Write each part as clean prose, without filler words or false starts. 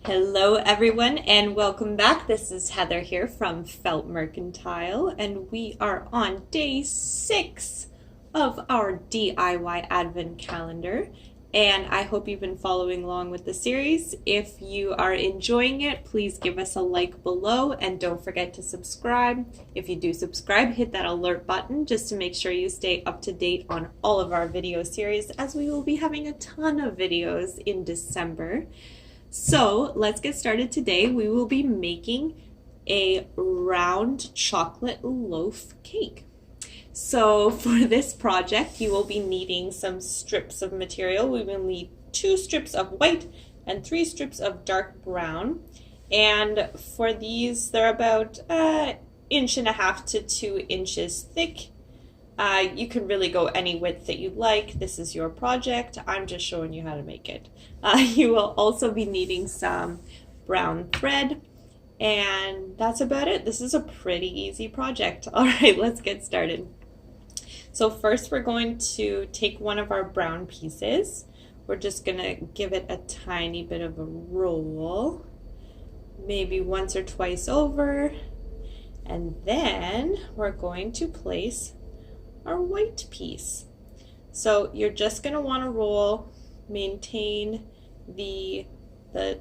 Hello everyone and welcome back. This is Heather here from Felt Mercantile and we are on day 6 of our DIY Advent calendar, and I hope you've been following along with the series. If you are enjoying it, please give us a like below and don't forget to subscribe. If you do subscribe, hit that alert button just to make sure you stay up to date on all of our video series, as we will be having a ton of videos in December. So let's get started today. We will be making a round chocolate loaf cake. So for this project, you will be needing some strips of material. We will need 2 strips of white and 3 strips of dark brown. And for these, they're about 1.5 inches to 2 inches thick. You can really go any width that you like. This is your project. I'm just showing you how to make it. You will also be needing some brown thread, and that's about it. This is a pretty easy project. All right, let's get started. So first we're going to take one of our brown pieces. We're just gonna give it a tiny bit of a roll, maybe once or twice over, and then we're going to place our white piece. So you're just going to want to roll, maintain the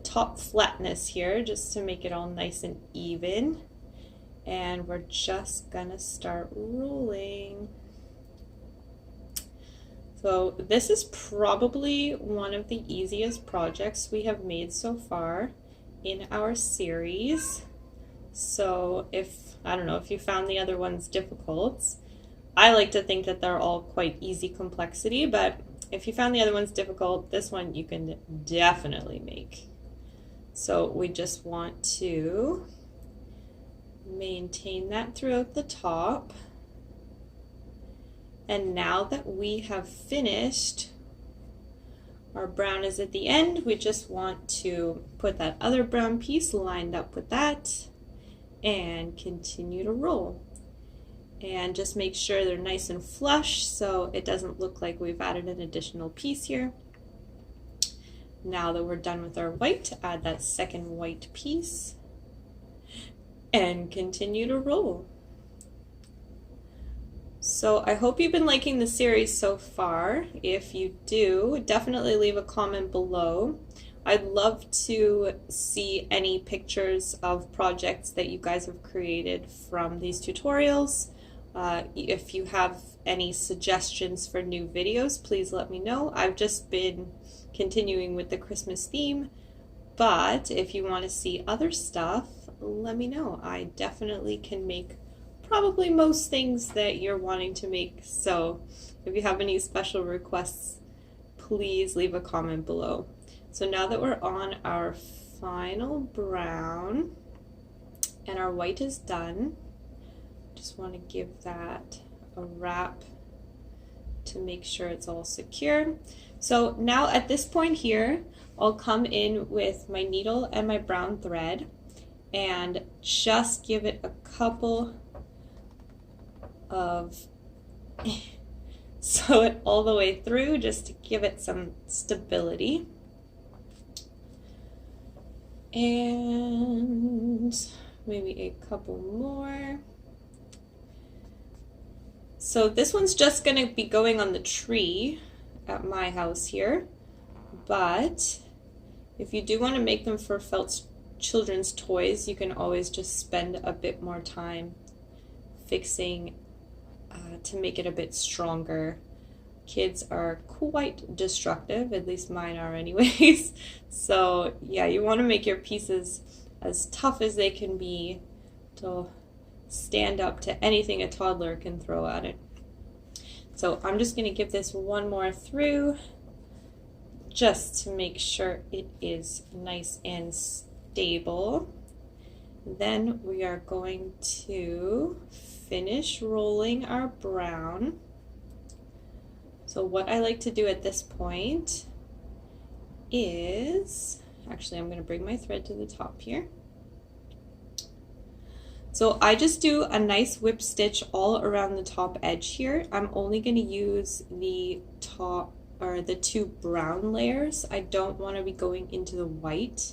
top flatness here just to make it all nice and even, and we're just going to start rolling. So this is probably one of the easiest projects we have made so far in our series. So I don't know if you found the other ones difficult. I like to think that they're all quite easy complexity, but if you found the other ones difficult, this one you can definitely make. So we just want to maintain that throughout the top. And now that we have finished, our brown is at the end, we just want to put that other brown piece lined up with that and continue to roll. And just make sure they're nice and flush so it doesn't look like we've added an additional piece here. Now that we're done with our white, add that second white piece and continue to roll. So I hope you've been liking the series so far. If you do, definitely leave a comment below. I'd love to see any pictures of projects that you guys have created from these tutorials. If you have any suggestions for new videos, please let me know. I've just been continuing with the Christmas theme, but if you want to see other stuff, let me know. I definitely can make probably most things that you're wanting to make. So if you have any special requests, please leave a comment below. So now that we're on our final brown and our white is done, just want to give that a wrap to make sure it's all secure. So now at this point here, I'll come in with my needle and my brown thread and just give it a couple of sew it all the way through just to give it some stability. And maybe a couple more. So this one's just going to be going on the tree at my house here, but if you do want to make them for felt children's toys, you can always just spend a bit more time fixing to make it a bit stronger. Kids are quite destructive, at least mine are anyways. So yeah, you want to make your pieces as tough as they can be to stand up to anything a toddler can throw at it. So I'm just going to give this one more through just to make sure it is nice and stable. Then we are going to finish rolling our brown. So what I like to do at this point is, actually I'm going to bring my thread to the top here. So I just do a nice whip stitch all around the top edge here. I'm only going to use the top or the 2 brown layers. I don't want to be going into the white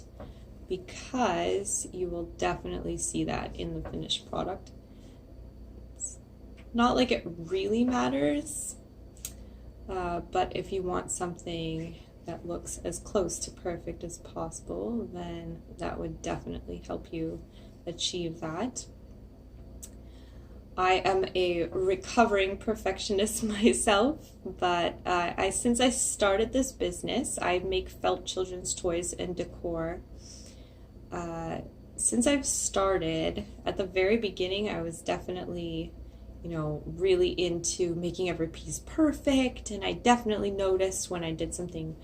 because you will definitely see that in the finished product. It's not like it really matters, but if you want something that looks as close to perfect as possible, then that would definitely help you achieve that. I am a recovering perfectionist myself, but since I started this business, I make felt children's toys and decor. Since I've started, at the very beginning, I was definitely, really into making every piece perfect, and I definitely noticed when I did something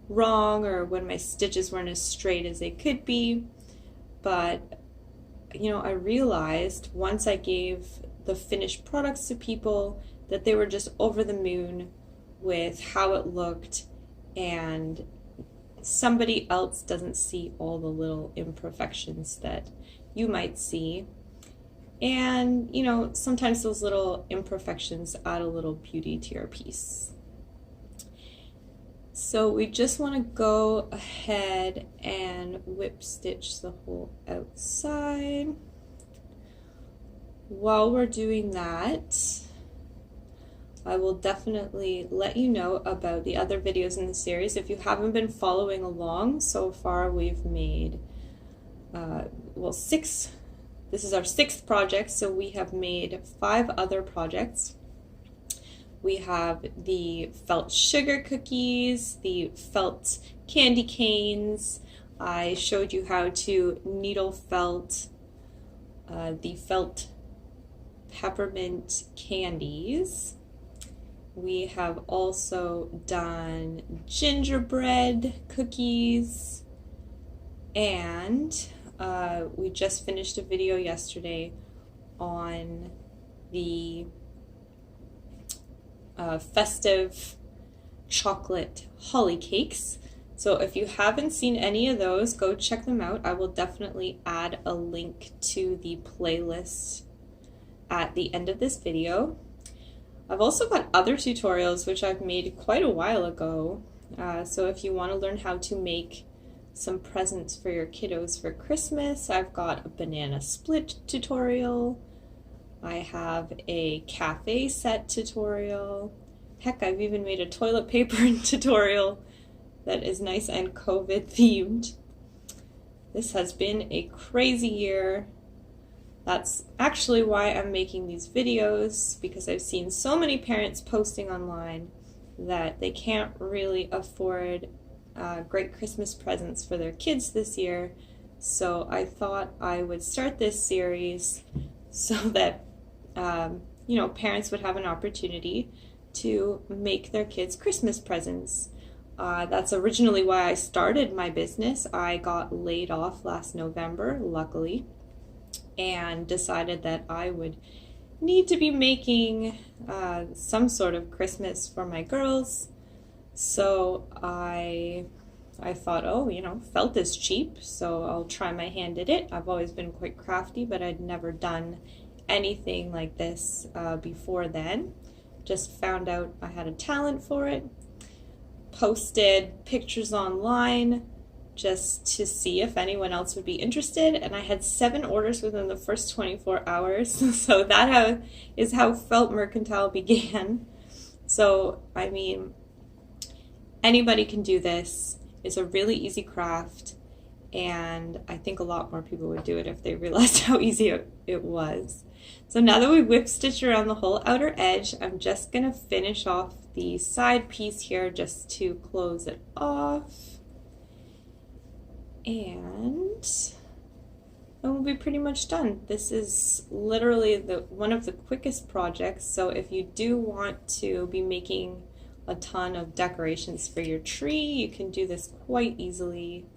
wrong or when my stitches weren't as straight as they could be. But, I realized once I gave the finished products to people that they were just over the moon with how it looked, and somebody else doesn't see all the little imperfections that you might see. And sometimes those little imperfections add a little beauty to your piece. So we just want to go ahead and whip stitch the whole outside. While we're doing that, I will definitely let you know about the other videos in the series. If you haven't been following along, so far we've made, 6. This is our 6th project, so we have made 5 other projects. We have the felt sugar cookies, the felt candy canes. I showed you how to needle felt the felt peppermint candies. We have also done gingerbread cookies, and we just finished a video yesterday on the festive chocolate holly cakes. So if you haven't seen any of those, go check them out. I will definitely add a link to the playlist at the end of this video. I've also got other tutorials which I've made quite a while ago. So if you want to learn how to make some presents for your kiddos for Christmas, I've got a banana split tutorial. I have a cafe set tutorial. Heck, I've even made a toilet paper tutorial that is nice and COVID themed. This has been a crazy year. That's actually why I'm making these videos, because I've seen so many parents posting online that they can't really afford great Christmas presents for their kids this year. So I thought I would start this series so that parents would have an opportunity to make their kids Christmas presents. That's originally why I started my business. I got laid off last November, luckily, and decided that I would need to be making some sort of Christmas for my girls. So I thought, felt is cheap, so I'll try my hand at it. I've always been quite crafty, but I'd never done anything like this before then. Just found out I had a talent for it. Posted pictures online just to see if anyone else would be interested, and I had 7 orders within the first 24 hours. So that is how Felt Mercantile began. So, I mean, anybody can do this. It's a really easy craft, and I think a lot more people would do it if they realized how easy it was. So now that we whip stitched around the whole outer edge, I'm just going to finish off the side piece here just to close it off. And we'll be pretty much done. This is literally one of the quickest projects, so if you do want to be making a ton of decorations for your tree, you can do this quite easily.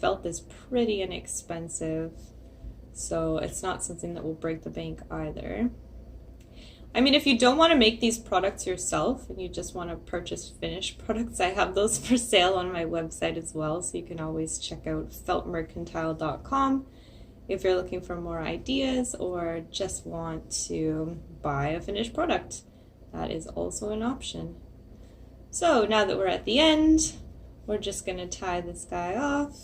Felt is pretty inexpensive, so it's not something that will break the bank either. I mean, if you don't want to make these products yourself and you just want to purchase finished products, I have those for sale on my website as well, so you can always check out feltmercantile.com if you're looking for more ideas or just want to buy a finished product. That is also an option. So now that we're at the end, we're just going to tie this guy off.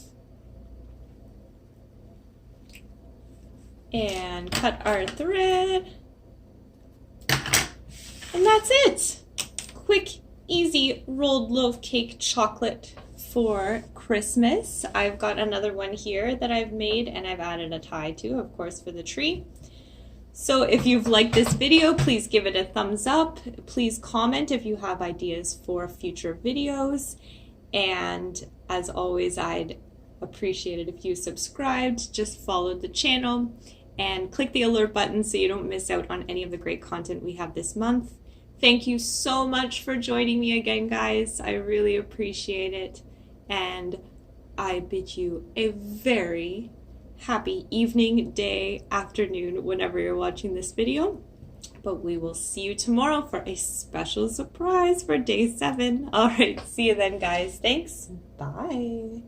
and cut our thread. And that's it. Quick, easy rolled loaf cake chocolate for Christmas. I've got another one here that I've made and I've added a tie to, of course, for the tree. So if you've liked this video, please give it a thumbs up. Please comment if you have ideas for future videos. And as always, I'd appreciate it if you subscribed, just followed the channel, and click the alert button so you don't miss out on any of the great content we have this month. Thank you so much for joining me again, guys. I really appreciate it. And I bid you a very happy evening, day, afternoon, whenever you're watching this video. But we will see you tomorrow for a special surprise for day 7. All right, see you then, guys. Thanks. Bye.